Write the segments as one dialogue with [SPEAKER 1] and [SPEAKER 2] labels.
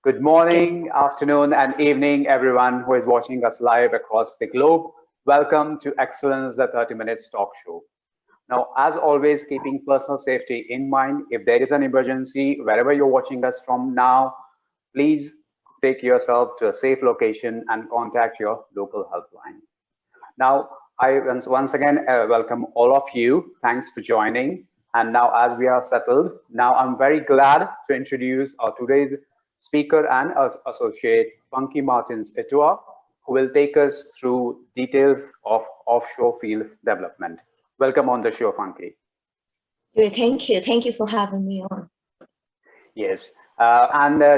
[SPEAKER 1] Good morning, afternoon, and evening, everyone who is watching us live across the globe. Welcome to Excellence, the 30 Minutes Talk Show. Now, as always, keeping personal safety in mind, if there is an emergency, wherever you're watching us from now, please take yourself to a safe location and contact your local helpline. Now, I once again welcome all of you. Thanks for joining. And now, as we are settled, now I'm very glad to introduce our today's speaker and associate, Funky Martins Etua, who will take us through details of offshore field development. Welcome on the show, Funky.
[SPEAKER 2] Thank you. Thank you for having me on.
[SPEAKER 1] Yes.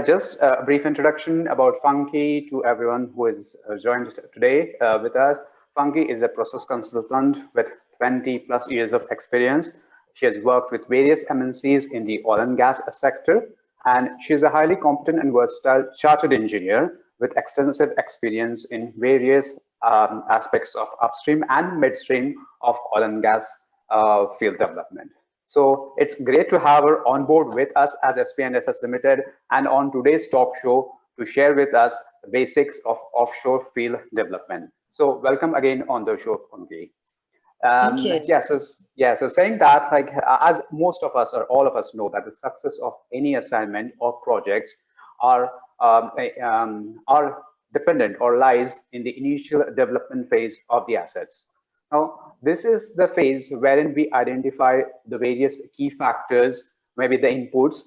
[SPEAKER 1] Just a brief introduction about Funky to everyone who is joined today with us. Funky is a process consultant with 20 plus years of experience. She has worked with various MNCs in the oil and gas sector, and she's a highly competent and versatile chartered engineer with extensive experience in various aspects of upstream and midstream of oil and gas field development. So it's great to have her on board with us as SPNSS Limited and on today's talk show to share with us the basics of offshore field development. So welcome again on the show, Funky.
[SPEAKER 2] Thank you.
[SPEAKER 1] So saying that, like as most of us or all of us know, that the success of any assignment or projects are are dependent or lies in the initial development phase of the assets. Now, this is the phase wherein we identify the various key factors, maybe the inputs,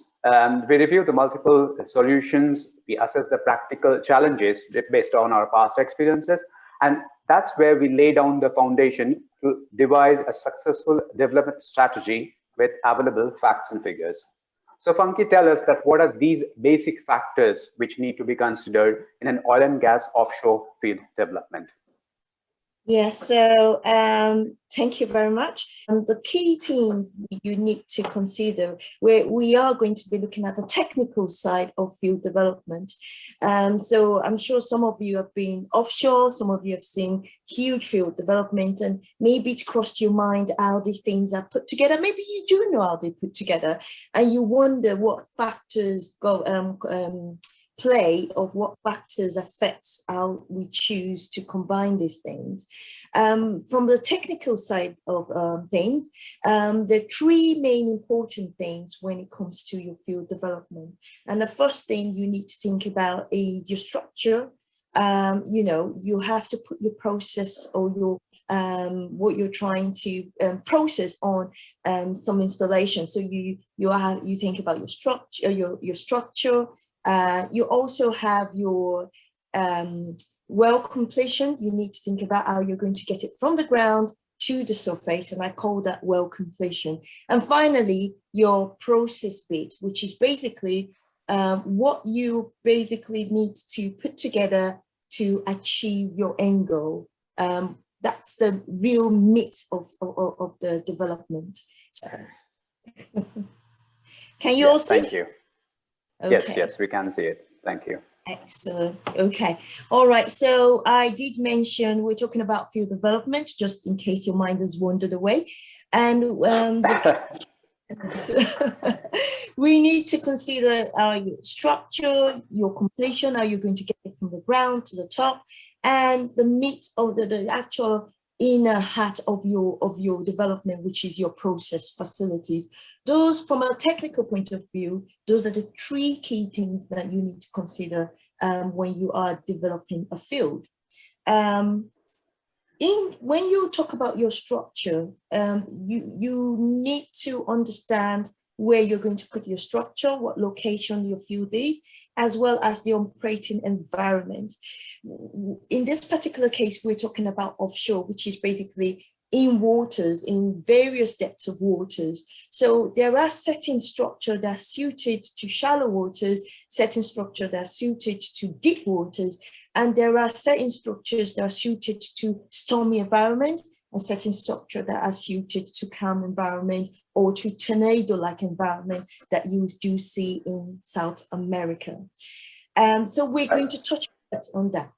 [SPEAKER 1] we review the multiple solutions, we assess the practical challenges based on our past experiences, and that's where we lay down the foundation to devise a successful development strategy with available facts and figures. So Funky, tell us that what are these basic factors which need to be considered in an oil and gas offshore field development?
[SPEAKER 2] Yes, so thank you very much. The key things you need to consider, where we are going to be looking at the technical side of field development. So I'm sure some of you have been offshore, some of you have seen huge field development, and maybe it's crossed your mind how these things are put together. Maybe you do know how they put together, and you wonder what factors play of what factors affect how we choose to combine these things. From the technical side of things, there are three main important things when it comes to your field development. And the first thing you need to think about is your structure. You have to put your process or your what you're trying to process on some installation. So you think about your structure, your structure. You also have your well completion. You need to think about how you're going to get it from the ground to the surface, and I call that well completion. And finally, your process bit, which is basically what you basically need to put together to achieve your end goal. That's the real meat of the development. So, can you all see?
[SPEAKER 1] Thank you.
[SPEAKER 2] Okay.
[SPEAKER 1] Yes, we can see it. Thank you.
[SPEAKER 2] Excellent. Okay. All right. So I did mention we're talking about field development, just in case your mind has wandered away. And we need to consider your structure, your completion, how you're going to get it from the ground to the top, and the meat of the actual inner heart of your development, which is your process facilities. Those, from a technical point of view, those are the three key things that you need to consider when you are developing a field. When you talk about your structure, you need to understand where you're going to put your structure, what location your field is, as well as the operating environment. In this particular case, we're talking about offshore, which is basically in waters, in various depths of waters. So there are certain structures that are suited to shallow waters, certain structures that are suited to deep waters, and there are certain structures that are suited to stormy environment, and certain structures that are suited to calm environment or to tornado-like environment that you do see in South America. So we're going to touch on that.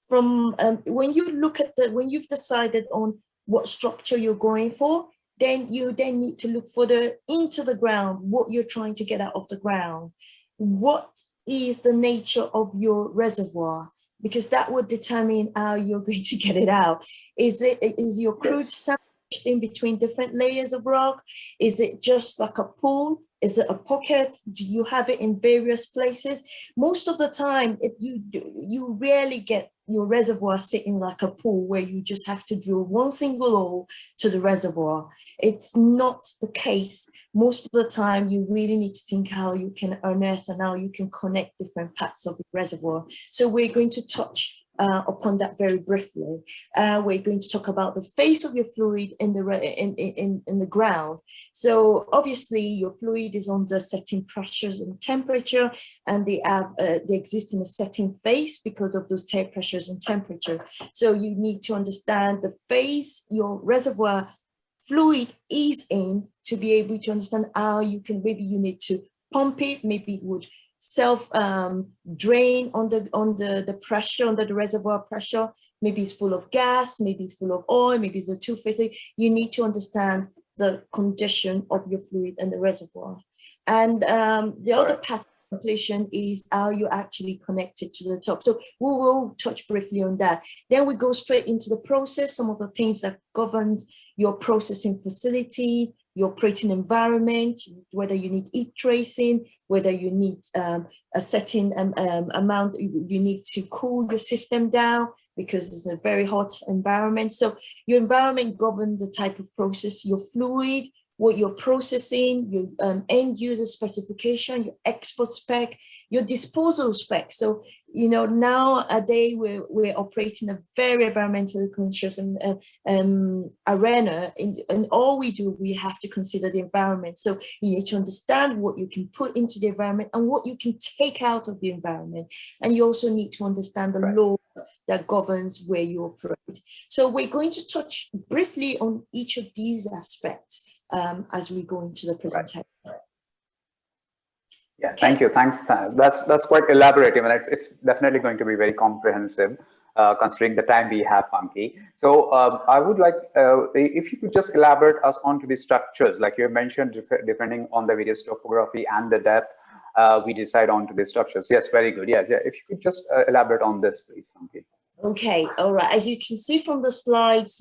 [SPEAKER 2] From when you look at when you've decided on what structure you're going for, then you need to look for into the ground, what you're trying to get out of the ground. What is the nature of your reservoir, because that would determine how you're going to get it out. Is your crude sandwiched in between different layers of rock? Is it just like a pool? Is it a pocket? Do you have it in various places? Most of the time, you rarely get your reservoir sitting like a pool where you just have to drill one single hole to the reservoir. It's not the case. Most of the time, you really need to think how you can harness and how you can connect different parts of the reservoir. So we're going to touch upon that very briefly. We're going to talk about the face of your fluid in the ground. So obviously your fluid is under certain pressures and temperature, and they exist in a certain phase because of those pressures and temperature. So you need to understand the phase your reservoir fluid is in to be able to understand how you can, maybe you need to pump it, maybe it would self drain under the pressure, under the reservoir pressure. Maybe it's full of gas, maybe it's full of oil, maybe it's a two-phase. You need to understand the condition of your fluid and the reservoir. And the other part of completion is how you actually connect it to the top. So we will touch briefly on that. Then we go straight into the process, some of the things that governs your processing facility, your operating environment, whether you need heat tracing, whether you need a certain amount, you need to cool your system down because it's a very hot environment. So your environment governs the type of process, your fluid, what you're processing, your end user specification, your export spec, your disposal spec. So, you know, nowadays we're operating a very environmentally conscious arena, and all we do, we have to consider the environment. So you need to understand what you can put into the environment and what you can take out of the environment. And you also need to understand the law that governs where you operate. So we're going to touch briefly on each of these aspects as we go into the presentation.
[SPEAKER 1] Yeah, thank you. Thanks. That's quite elaborative, and it's definitely going to be very comprehensive, considering the time we have, Punky. So I would like if you could just elaborate us onto the structures, like you mentioned, depending on the various topography and the depth, we decide onto the structures. Yes, very good. Yeah. If you could just elaborate on this, please, Punky.
[SPEAKER 2] Okay. All right. As you can see from the slides,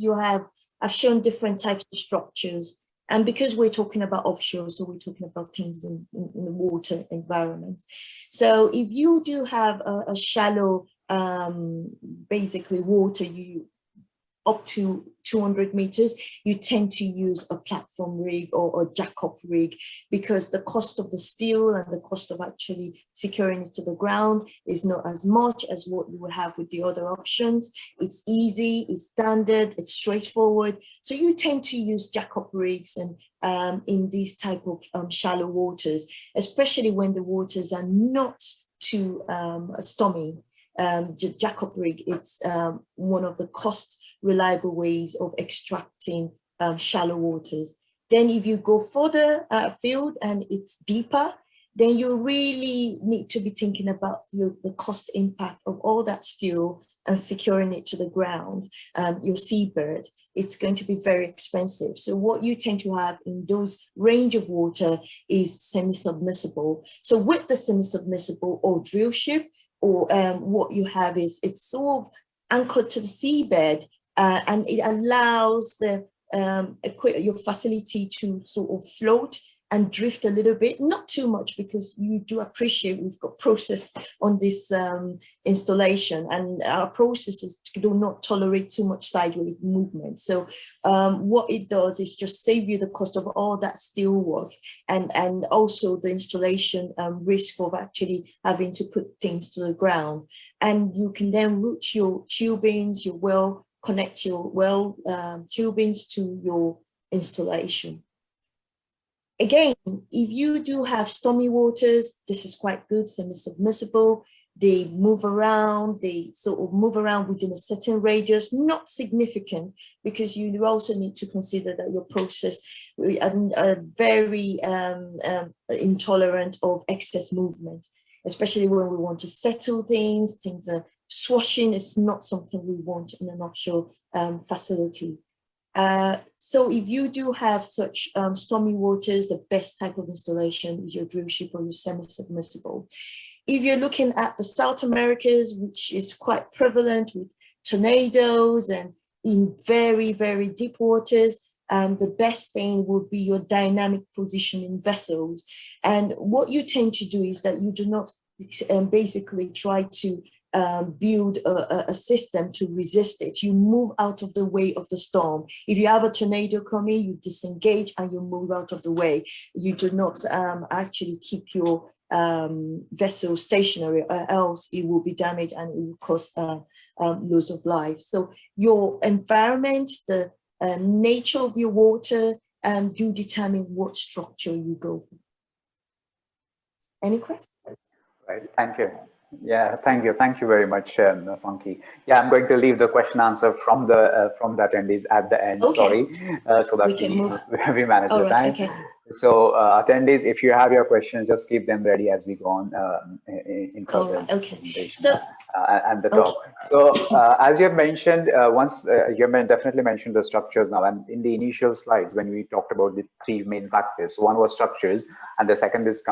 [SPEAKER 2] I've shown different types of structures. And because we're talking about offshore, so we're talking about things in the water environment. So if you do have a shallow, basically water, up to 200 meters, you tend to use a platform rig or a jack-up rig, because the cost of the steel and the cost of actually securing it to the ground is not as much as what you would have with the other options. It's easy, it's standard, it's straightforward. So you tend to use jack-up rigs and in these type of shallow waters, especially when the waters are not too stormy. Jack-up rig, it's one of the cost reliable ways of extracting shallow waters. Then if you go further afield and it's deeper, then you really need to be thinking about the cost impact of all that steel and securing it to the ground, your seabed. It's going to be very expensive. So what you tend to have in those range of water is semi-submersible. So with the semi-submersible or drill ship, or what you have is it's sort of anchored to the seabed, and it allows your facility to sort of float and drift a little bit, not too much, because you do appreciate we've got process on this installation, and our processes do not tolerate too much sideways movement. So what it does is just save you the cost of all that steel work, and also the installation risk of actually having to put things to the ground. And you can then route your tubings, connect your well tubings to your installation. Again, if you do have stormy waters, this is quite good, semi-submersible. They move around, they sort of move around within a certain radius, not significant, because you also need to consider that your process are very intolerant of excess movement, especially when we want to settle things are swashing is not something we want in an offshore facility. So if you do have such stormy waters, the best type of installation is your drill ship or your semi-submersible. If you're looking at the South Americas, which is quite prevalent with tornadoes and in very, very deep waters, the best thing would be your dynamic positioning vessels. And what you tend to do is that you do not basically try to build a system to resist it. You move out of the way of the storm. If you have a tornado coming, you disengage and you move out of the way. You do not actually keep your vessel stationary, or else it will be damaged and it will cause loss of life. So your environment, the nature of your water, do determine what structure you go for. Any questions?
[SPEAKER 1] Right, thank you. Yeah, thank you. Thank you very much, Funky. Yeah, I'm going to leave the question answer from the attendees at the end.
[SPEAKER 2] Okay.
[SPEAKER 1] Sorry, so that
[SPEAKER 2] We can move.
[SPEAKER 1] we manage
[SPEAKER 2] All
[SPEAKER 1] the
[SPEAKER 2] right,
[SPEAKER 1] time.
[SPEAKER 2] okay.
[SPEAKER 1] So attendees, if you have your questions, just keep them ready as we go on in
[SPEAKER 2] All
[SPEAKER 1] further
[SPEAKER 2] right, okay.
[SPEAKER 1] presentation
[SPEAKER 2] So
[SPEAKER 1] and the talk. So as you have mentioned, you have definitely mentioned the structures now, and in the initial slides when we talked about the three main factors, one was structures and the second is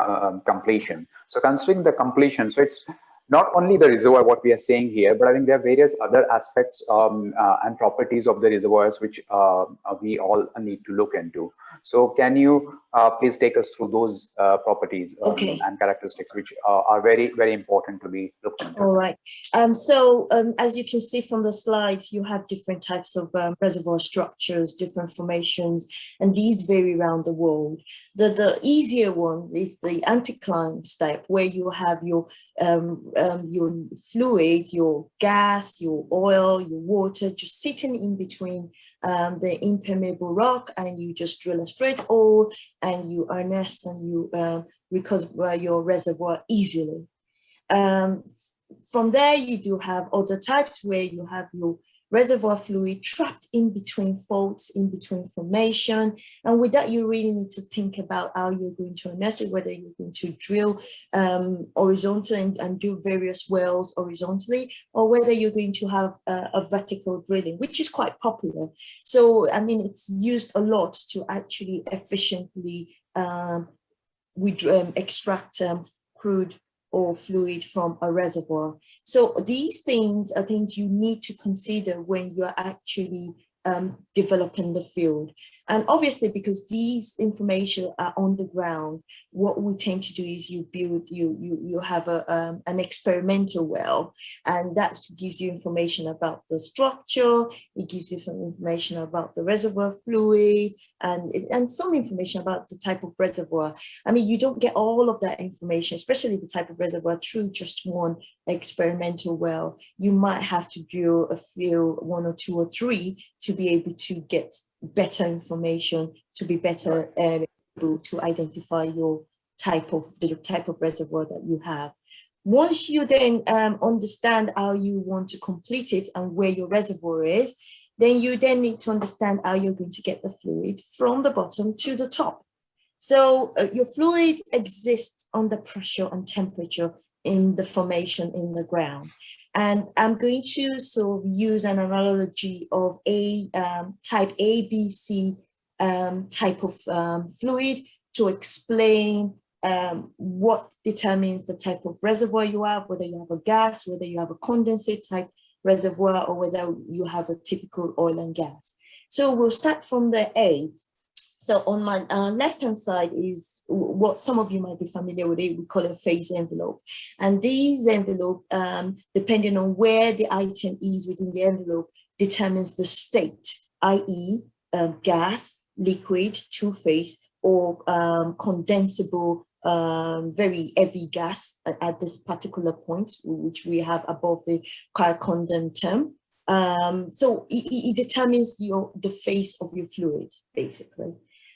[SPEAKER 1] completion. So considering the completion, so it's not only the reservoir, what we are saying here, but I think there are various other aspects and properties of the reservoirs which we all need to look into. So can you please take us through those properties
[SPEAKER 2] okay.
[SPEAKER 1] and characteristics which are very, very important to be looked into?
[SPEAKER 2] All right. So as you can see from the slides, you have different types of reservoir structures, different formations, and these vary around the world. The easier one is the anticline step, where you have your fluid, your gas, your oil, your water, just sitting in between the impermeable rock, and you just drill a straight hole and you harness and you recover your reservoir easily. From there, you do have other types where you have your reservoir fluid trapped in between faults, in between formation. And with that, you really need to think about how you're going to harness it, whether you're going to drill horizontally and do various wells horizontally, or whether you're going to have a vertical drilling, which is quite popular. So, I mean, it's used a lot to actually efficiently extract crude or fluid from a reservoir. So these things are things you need to consider when you're actually developing the field. And obviously, because these information are on the ground, what we tend to do is you have an experimental well, and that gives you information about the structure, it gives you some information about the reservoir fluid, and some information about the type of reservoir. I mean, you don't get all of that information, especially the type of reservoir, through just one experimental well. You might have to drill a few, one or two or three, to be able to get better information, to be better able to identify the type of reservoir that you have. Once you then understand how you want to complete it and where your reservoir is, then you then need to understand how you're going to get the fluid from the bottom to the top. So your fluid exists under pressure and temperature in the formation in the ground. And I'm going to sort of use an analogy of a type ABC type of fluid to explain what determines the type of reservoir you have, whether you have a gas, whether you have a condensate type reservoir, or whether you have a typical oil and gas. So we'll start from the A. So on my left-hand side is what some of you might be familiar with. We call it a phase envelope. And these envelope, depending on where the item is within the envelope, determines the state, i.e. Gas, liquid, two-phase, or condensable, very heavy gas at this particular point, which we have above the Cryo-Condon term. So it determines the phase of your fluid, basically.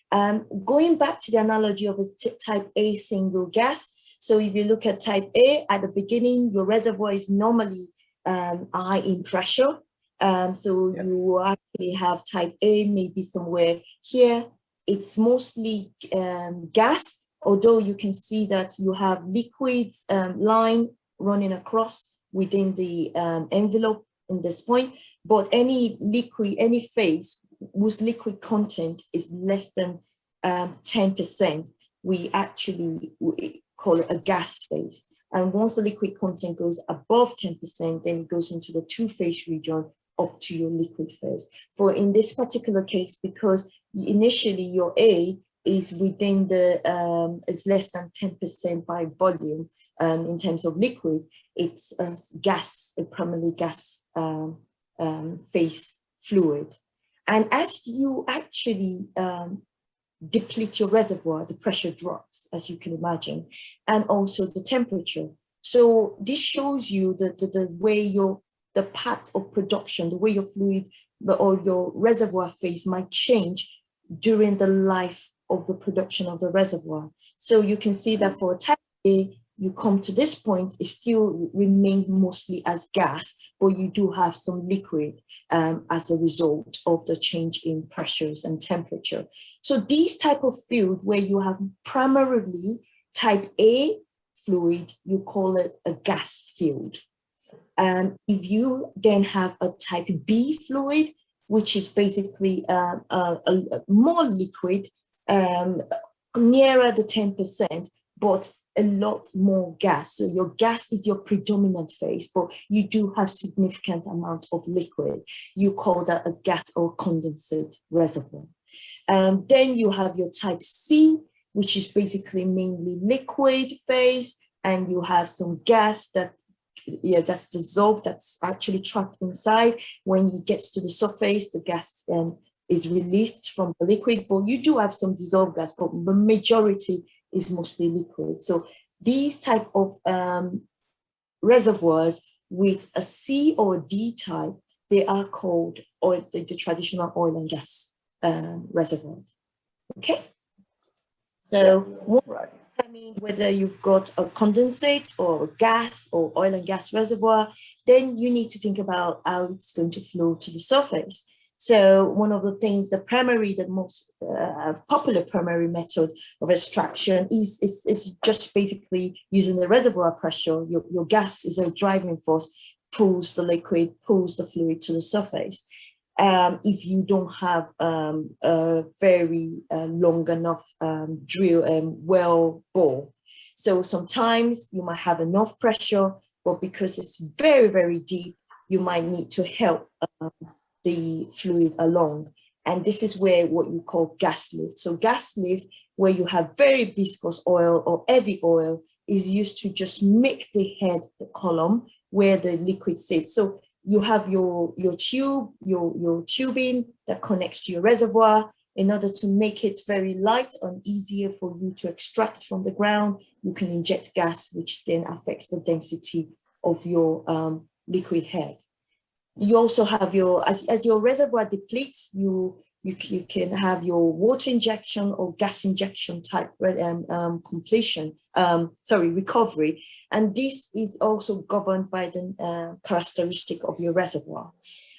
[SPEAKER 2] Going back to the analogy of a type A single gas. So if you look at type A, at the beginning, your reservoir is normally high in pressure. So you actually have type A maybe somewhere here. It's mostly gas, although you can see that you have liquids line running across within the envelope in this point, but any liquid, any phase whose liquid content is less than 10%, we call it a gas phase. And once the liquid content goes above 10%, then it goes into the two-phase region up to your liquid phase. For in this particular case, because initially your A is within the, it's less than 10% by volume in terms of liquid, it's a gas, a primarily gas phase fluid. And as you actually deplete your reservoir, the pressure drops, as you can imagine, and also the temperature. So this shows you the way the path of production, the way your fluid or your reservoir phase might change during the life of the production of the reservoir. So you can see that for type A, you come to this point, it still remains mostly as gas, but you do have some liquid as a result of the change in pressures and temperature. So these type of field where you have primarily type A fluid, you call it a gas field. If you then have a type B fluid, which is basically more liquid, nearer the 10%, but a lot more gas. So your gas is your predominant phase, but you do have significant amount of liquid. You call that a gas or condensate reservoir. Then you have your type C, which is basically mainly liquid phase, and you have some gas that's dissolved, that's actually trapped inside. When it gets to the surface, the gas is released from the liquid, but you do have some dissolved gas, but the majority is mostly liquid. So these type of reservoirs with a C or a D type, they are called the traditional oil and gas reservoirs. Okay, so
[SPEAKER 1] right.
[SPEAKER 2] determine whether you've got a condensate or a gas or oil and gas reservoir, then you need to think about how it's going to flow to the surface. So one of the things, the most popular primary method of extraction is just basically using the reservoir pressure. Your gas is a driving force, pulls the liquid, pulls the fluid to the surface. If you don't have a very long enough drill well bore. So sometimes you might have enough pressure, but because it's very, very deep, you might need to help the fluid along. And this is where what you call gas lift. So gas lift, where you have very viscous oil or heavy oil, is used to just make the head, the column, where the liquid sits. So you have your tube, your tubing that connects to your reservoir. In order to make it very light and easier for you to extract from the ground, you can inject gas, which then affects the density of your liquid head. You also have as your reservoir depletes, you can have your water injection or gas injection type recovery. And this is also governed by the characteristic of your reservoir.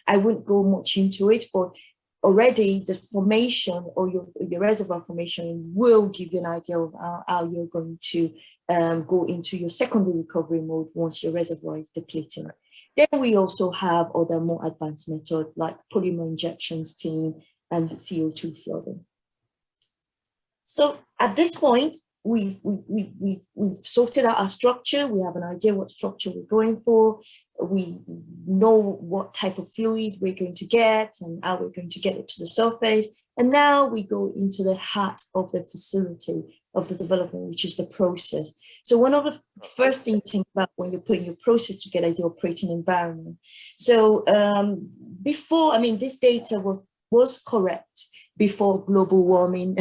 [SPEAKER 2] I wouldn't go much into it, but already the formation or your reservoir formation will give you an idea of how you're going to go into your secondary recovery mode once your reservoir is depleting. Then we also have other more advanced methods like polymer injection, steam, and CO2 flooding. So at this point, we've sorted out our structure. We have an idea what structure we're going for. We know what type of fluid we're going to get and how we're going to get it to the surface. And now we go into the heart of the facility of the development, which is the process. So one of the first things you think about when you're putting your process together is the operating environment. So this data was correct before global warming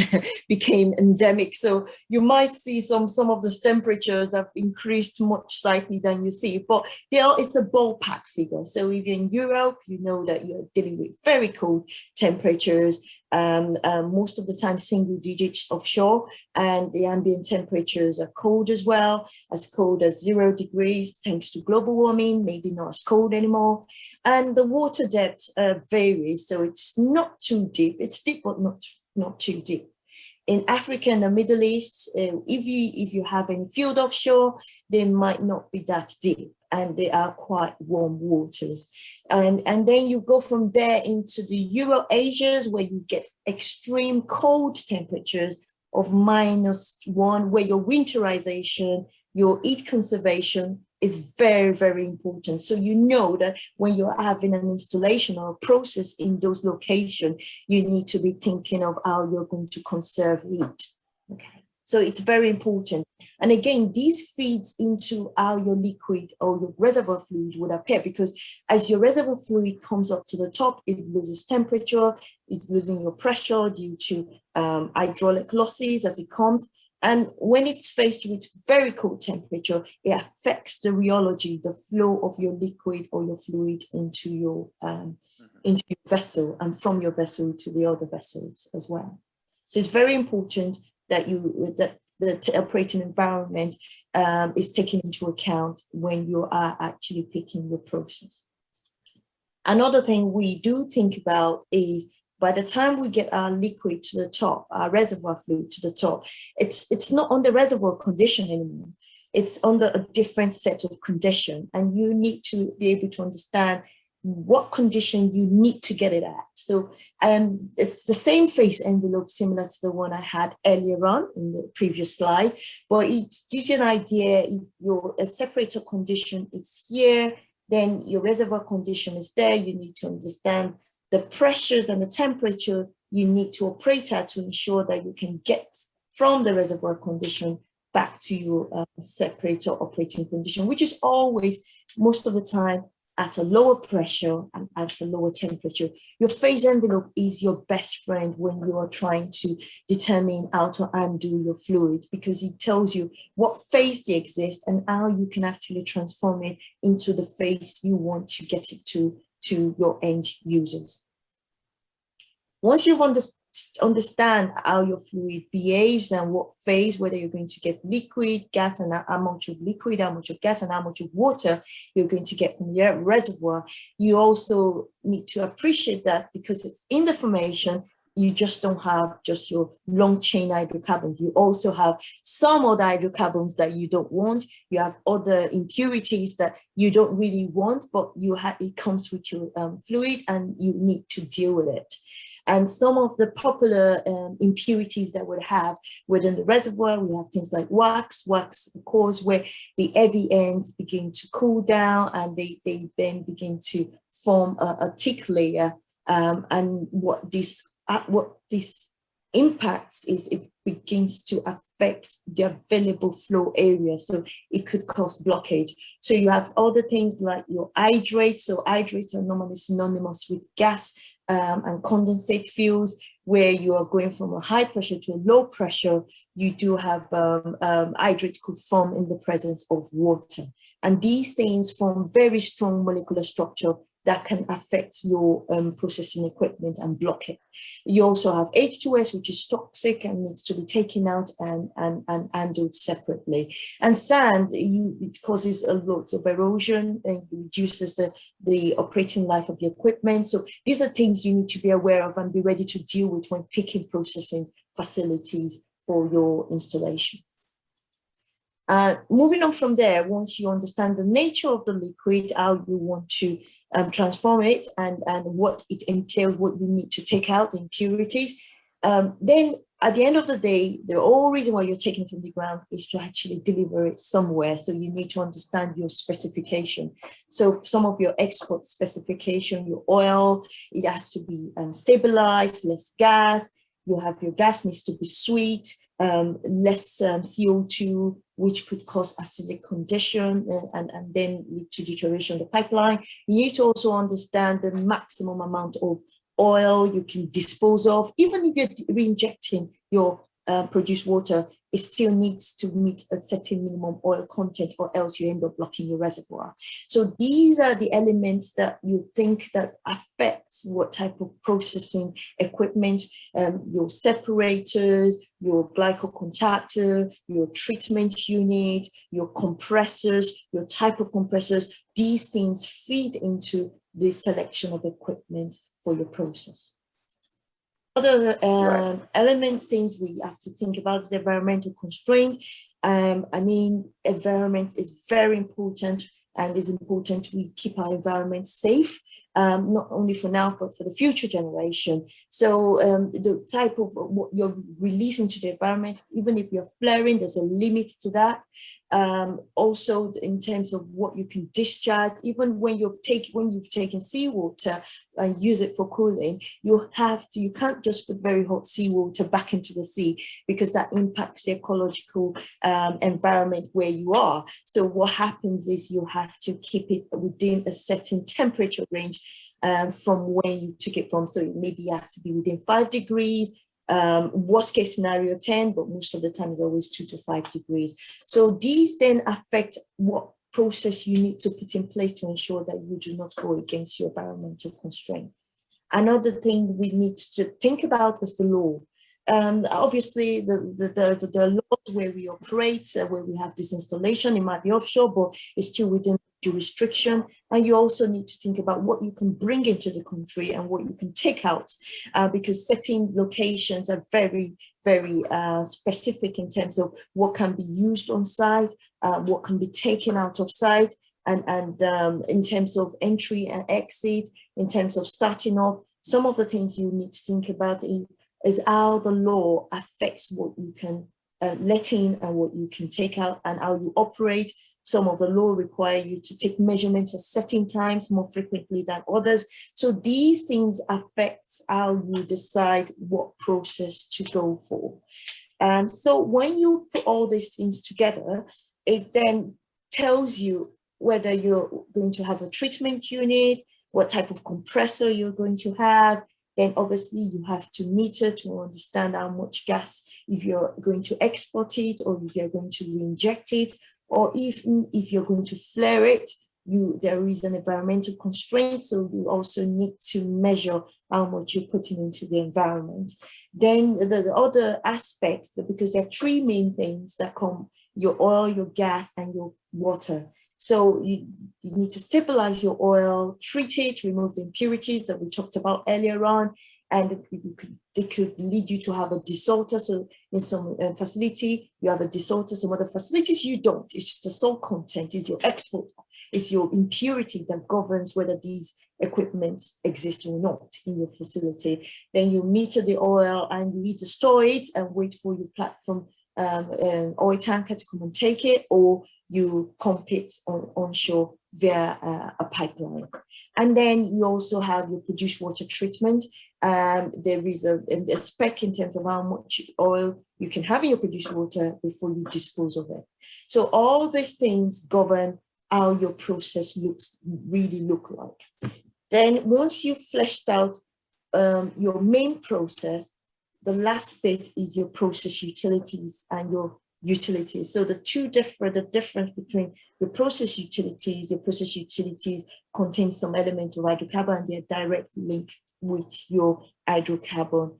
[SPEAKER 2] became endemic. So you might see some of the temperatures have increased much slightly than you see, but it's a ballpark figure. So if you're in Europe, you know that you're dealing with very cold temperatures, most of the time single digits offshore, and the ambient temperatures are cold as well, as cold as 0 degrees, thanks to global warming, maybe not as cold anymore. And the water depth varies, so it's not too deep. It's deep, but not too deep. In Africa and the Middle East, if you have any field offshore, they might not be that deep, and they are quite warm waters. And then you go from there into the Euro-Asias, where you get extreme cold temperatures of -1, where your winterization, your heat conservation is very, very important. So you know that when you're having an installation or a process in those locations, you need to be thinking of how you're going to conserve heat. Okay, so it's very important. And again, this feeds into how your liquid or your reservoir fluid would appear, because as your reservoir fluid comes up to the top, it loses temperature, it's losing your pressure due to hydraulic losses as it comes. And when it's faced with very cold temperature, it affects the rheology, the flow of your liquid or your fluid into your vessel, and from your vessel to the other vessels as well. So it's very important that the operating environment is taken into account when you are actually picking your process. Another thing we do think about is, by the time we get our liquid to the top, our reservoir fluid to the top, it's not on the reservoir condition anymore. It's under a different set of condition, and you need to be able to understand what condition you need to get it at. So it's the same phase envelope, similar to the one I had earlier on in the previous slide, but it gives you an idea. If your separator condition is here, then your reservoir condition is there. You need to understand the pressures and the temperature you need to operate at to ensure that you can get from the reservoir condition back to your separator operating condition, which is always, most of the time, at a lower pressure and at a lower temperature. Your phase envelope is your best friend when you are trying to determine how to undo your fluid, because it tells you what phase they exist and how you can actually transform it into the phase you want to get it to your end users. Once you've understand how your fluid behaves and what phase, whether you're going to get liquid, gas, and how much of liquid, how much of gas, and how much of water you're going to get from your reservoir, you also need to appreciate that, because it's in the formation, you just don't have just your long chain hydrocarbons. You also have some other hydrocarbons that you don't want. You have other impurities that you don't really want, but it comes with your fluid, and you need to deal with it. And some of the popular impurities that we have within the reservoir, we have things like wax, of course, where the heavy ends begin to cool down, and they then begin to form a thick layer. And what this impacts is it begins to affect the available flow area. So it could cause blockage. So you have other things like your hydrates. So hydrates are normally synonymous with gas and condensate fuels, where you are going from a high pressure to a low pressure. You do have hydrates could form in the presence of water. And these things form very strong molecular structure that can affect your processing equipment and block it. You also have H2S, which is toxic and needs to be taken out and handled separately. And sand, it causes a lot of erosion and reduces the operating life of the equipment. So these are things you need to be aware of and be ready to deal with when picking processing facilities for your installation. Moving on from there, once you understand the nature of the liquid, how you want to transform it, and what it entails, what you need to take out, the impurities, then at the end of the day, the whole reason why you're taking it from the ground is to actually deliver it somewhere. So you need to understand your specification. So some of your export specification, your oil, it has to be stabilized, less gas. You have your gas needs to be sweet, less CO2, which could cause acidic condition and then lead to deterioration of the pipeline. You need to also understand the maximum amount of oil you can dispose of. Even if you're re-injecting your produced water, it still needs to meet a certain minimum oil content, or else you end up blocking your reservoir. So these are the elements that you think that affects what type of processing equipment, your separators, your glycocontactor, your treatment unit, your compressors, your type of compressors. These things feed into the selection of equipment for your process. Other elements, things we have to think about is the environmental constraint. I mean, environment is very important. and it's important we keep our environment safe, not only for now, but for the future generation. So the type of what you're releasing to the environment, even if you're flaring, there's a limit to that. Also, in terms of what you can discharge, even when you've taken seawater and use it for cooling, you can't just put very hot seawater back into the sea, because that impacts the ecological environment where you are. So what happens is you have to keep it within a certain temperature range from where you took it from. So it maybe has to be within 5 degrees, worst case scenario 10, but most of the time it's always 2 to 5 degrees. So these then affect what process you need to put in place to ensure that you do not go against your environmental constraint. Another thing we need to think about is the law. Obviously, there are laws where we operate, where we have this installation. It might be offshore, but it's still within jurisdiction. And you also need to think about what you can bring into the country and what you can take out, because certain locations are very, very specific in terms of what can be used on site, what can be taken out of site, and in terms of entry and exit, in terms of starting up. Some of the things you need to think about is how the law affects what you can let in and what you can take out, and how you operate. Some of the law require you to take measurements at certain times more frequently than others. So these things affect how you decide what process to go for. And so when you put all these things together, it then tells you whether you're going to have a treatment unit, what type of compressor you're going to have. Then obviously you have to meter to understand how much gas, if you're going to export it or if you're going to reinject it, or even if you're going to flare it, there is an environmental constraint. So you also need to measure how much you're putting into the environment. Then the other aspect, because there are 3 main things that come: your oil, your gas, and your water. So you need to stabilize your oil, treat it, remove the impurities that we talked about earlier on, and they could lead you to have a desalter. So in some facility, you have a desalter. Some other facilities, you don't. It's just the salt content, is your export. It's your impurity that governs whether these equipment exist or not in your facility. Then you meter the oil and you need to store it and wait for your platform an oil tanker to come and take it, or you pump it onshore via a pipeline. And then you also have your produced water treatment. There is a spec in terms of how much oil you can have in your produced water before you dispose of it. So all these things govern how your process really look like. Then once you've fleshed out your main process, the last bit is your process utilities and your utilities. So the difference between your process utilities contain some element of hydrocarbon, and they're directly linked with your hydrocarbon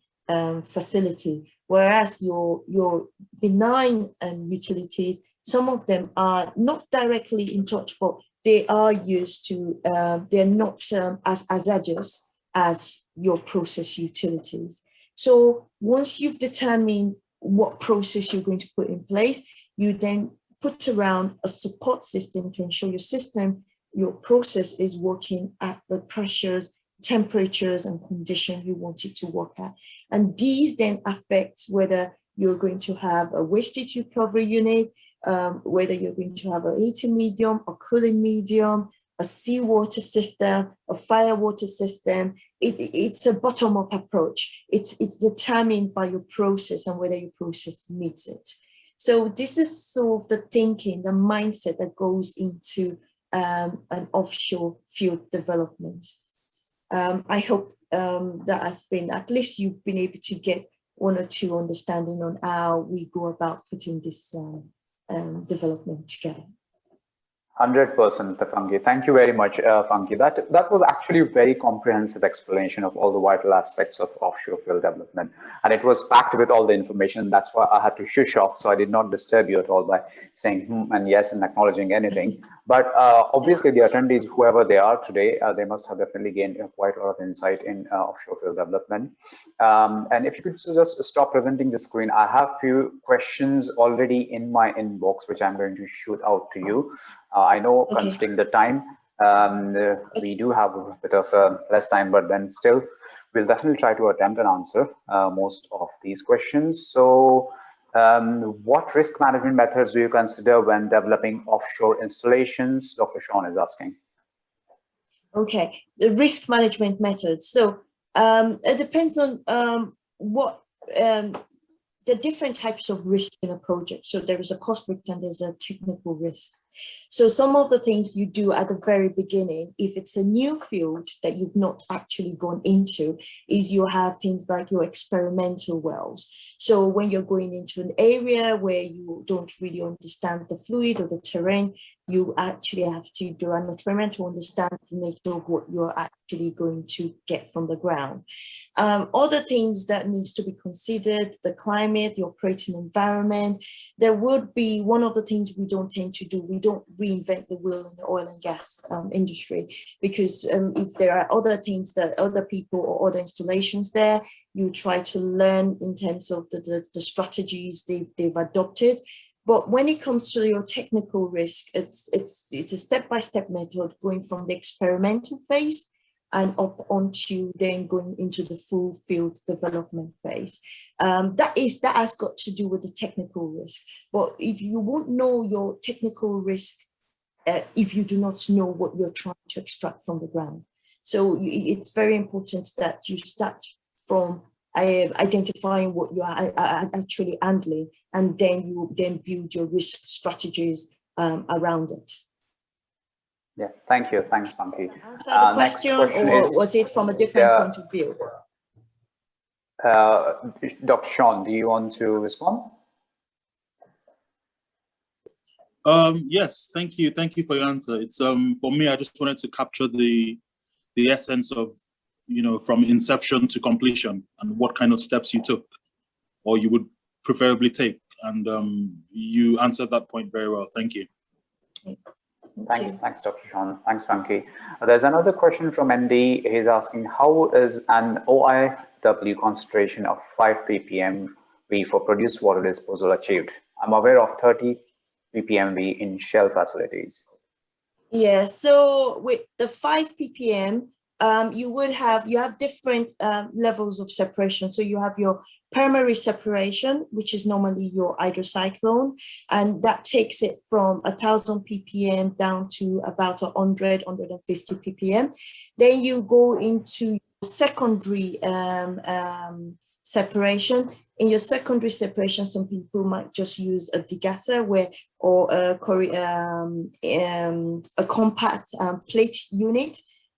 [SPEAKER 2] facility. Whereas your benign utilities, some of them are not directly in touch, but they are used to, they're not as hazardous as your process utilities. So once you've determined what process you're going to put in place, you then put around a support system to ensure your process is working at the pressures, temperatures, and condition you want it to work at. And these then affect whether you're going to have a wastage recovery unit, whether you're going to have a heating medium, a cooling medium, a seawater system, a firewater system. It's a bottom-up approach. It's determined by your process and whether your process meets it. So this is sort of the thinking, the mindset that goes into an offshore field development. I hope that has been, at least you've been able to get 1 or 2 understanding on how we go about putting this development together.
[SPEAKER 1] 100%, Funky. Thank you very much, Funky. That was actually a very comprehensive explanation of all the vital aspects of offshore field development. And it was packed with all the information. That's why I had to shush off, so I did not disturb you at all by saying and yes and acknowledging anything. But obviously the attendees, whoever they are today, they must have definitely gained quite a lot of insight in offshore field development. And if you could just stop presenting the screen, I have a few questions already in my inbox, which I'm going to shoot out to you. I know
[SPEAKER 2] Okay.
[SPEAKER 1] considering the time, we do have a bit of less time, but then still, we'll definitely try to attempt and answer most of these questions. So, what risk management methods do you consider when developing offshore installations? Dr. Sean is asking.
[SPEAKER 2] Okay, the risk management methods. So it depends on what the different types of risk in a project. So there is a cost risk and there's a technical risk. So some of the things you do at the very beginning, if it's a new field that you've not actually gone into, is you have things like your experimental wells. So when you're going into an area where you don't really understand the fluid or the terrain, you actually have to do an experiment to understand the nature of what you're actually going to get from the ground. Other things that needs to be considered, the climate, the operating environment. There would be one of the things we don't tend to do. We don't reinvent the wheel in the oil and gas industry, because if there are other things that other people or other installations there, you try to learn in terms of the strategies they've adopted. But when it comes to your technical risk, it's a step-by-step method going from the experimental phase and up onto then going into the full field development phase. That has got to do with the technical risk. But if you won't know your technical risk, if you do not know what you're trying to extract from the ground. So it's very important that you start from identifying what you are actually handling, and then you build your risk strategies around it.
[SPEAKER 1] Yeah, thank you. Thanks, Funky.
[SPEAKER 2] Answer the question, or was it from a different point of view?
[SPEAKER 1] Dr. Sean, do you want to respond?
[SPEAKER 3] Yes, thank you. Thank you for your answer. It's for me, I just wanted to capture the essence of, you know, from inception to completion and what kind of steps you took or you would preferably take. And you answered that point very well. Thank you.
[SPEAKER 1] Thank you. Thanks, Dr. Sean. Thanks, Funky. There's another question from ND. He's asking, how is an OIW concentration of 5 ppm for produced water disposal achieved? I'm aware of 30 ppm in Shell facilities.
[SPEAKER 2] Yeah, so with the 5 ppm, you have different levels of separation. So you have your primary separation, which is normally your hydrocyclone, and that takes it from 1000 ppm down to about 150 ppm. Then you go into secondary separation. In your secondary separation, some people might just use a degasser or a compact plate unit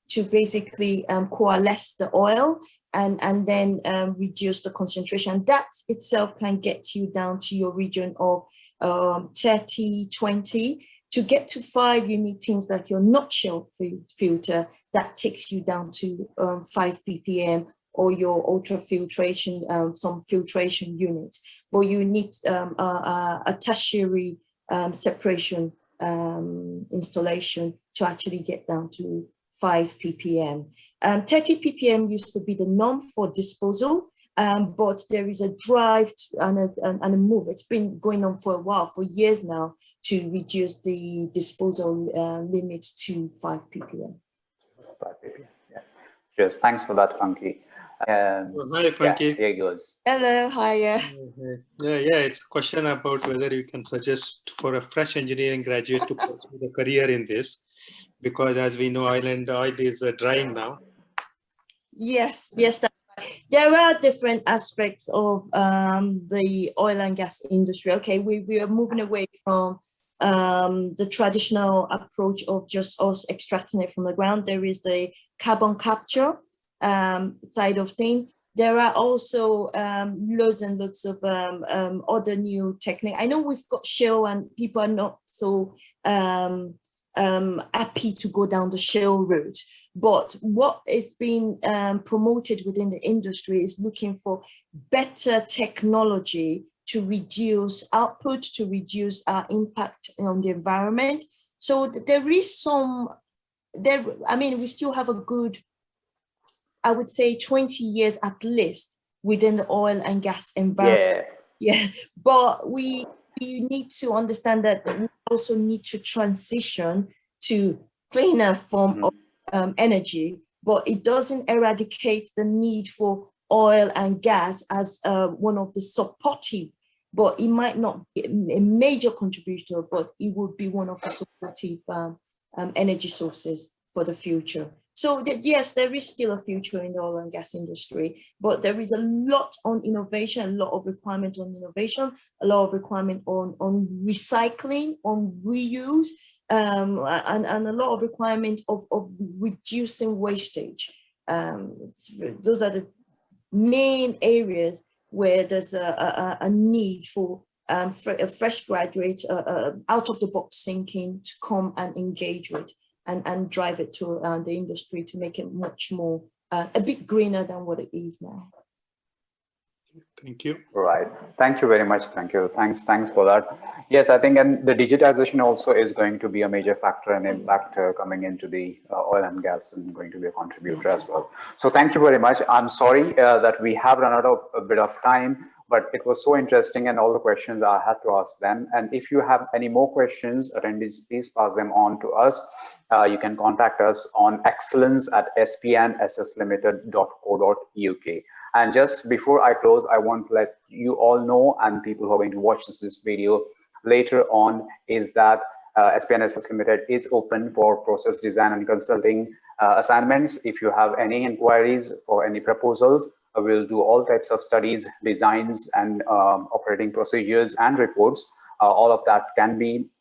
[SPEAKER 2] to basically coalesce the oil and then reduce the concentration. That itself can get you down to your region of 30, 20. To get to 5, you need things like your nutshell filter that takes you down to 5 ppm, or your ultrafiltration, some filtration unit. But you need a tertiary separation installation to actually get down to 5 ppm. 30 ppm used to be the norm for disposal, but there is a drive and a move. It's been going on for a while, for years now, to reduce the disposal limit to 5 ppm.
[SPEAKER 1] 5 ppm, yeah. Cheers. Thanks for that, Funky.
[SPEAKER 4] Hi, Funky.
[SPEAKER 1] Yeah, here goes.
[SPEAKER 2] Hello, hi.
[SPEAKER 4] Yeah, it's a question about whether you can suggest for a fresh engineering graduate to pursue the career in this, because as we know, oil is drying now.
[SPEAKER 2] Yes, that's right. There are different aspects of the oil and gas industry. Okay, we are moving away from the traditional approach of just us extracting it from the ground. There is the carbon capture side of things. There are also loads and loads of other new techniques. I know we've got shale and people are not so happy to go down the shale route, but what is being promoted within the industry is looking for better technology to reduce output, to reduce our impact on the environment. So there is I mean, we still have a good, I would say 20 years at least within the oil and gas environment.
[SPEAKER 1] Yeah.
[SPEAKER 2] Yeah, but we you need to understand that we also need to transition to cleaner form of energy, but it doesn't eradicate the need for oil and gas as one of the supportive, but it might not be a major contributor, but it would be one of the supportive energy sources for the future. So yes, there is still a future in the oil and gas industry, but there is a lot on innovation, a lot of requirement on innovation, a lot of requirement on recycling, on reuse, and a lot of requirement of reducing wastage. Those are the main areas where there's a need for a fresh graduate, out of the box thinking to come and engage with and drive it to the industry to make it much more, a bit greener than what it is now.
[SPEAKER 4] Thank you.
[SPEAKER 1] Right. Thank you very much. Thank you. Thanks for that. Yes, I think, and the digitization also is going to be a major factor and impact coming into the oil and gas, and going to be a contributor as well. So thank you very much. I'm sorry that we have run out of a bit of time, but it was so interesting, and all the questions I had to ask them. And if you have any more questions, attendees, please pass them on to us. You can contact us on excellence@spnSSlimited.co.uk. And just before I close, I want to let you all know, and people who are going to watch this video later on, is that SPNSS Limited is open for process design and consulting assignments. If you have any inquiries or any proposals, we'll do all types of studies, designs, and operating procedures and reports. All of that can be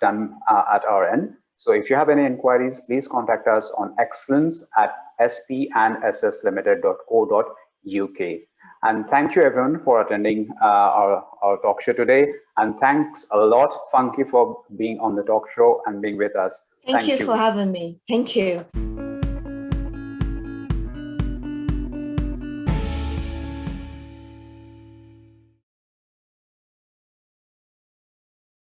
[SPEAKER 1] done at our end. So if you have any inquiries, please contact us on excellence@spnSSlimited.co.uk. And thank you everyone for attending our talk show today. And thanks a lot, Funky, for being on the talk show and being with us.
[SPEAKER 2] Thank you for having me. Thank you.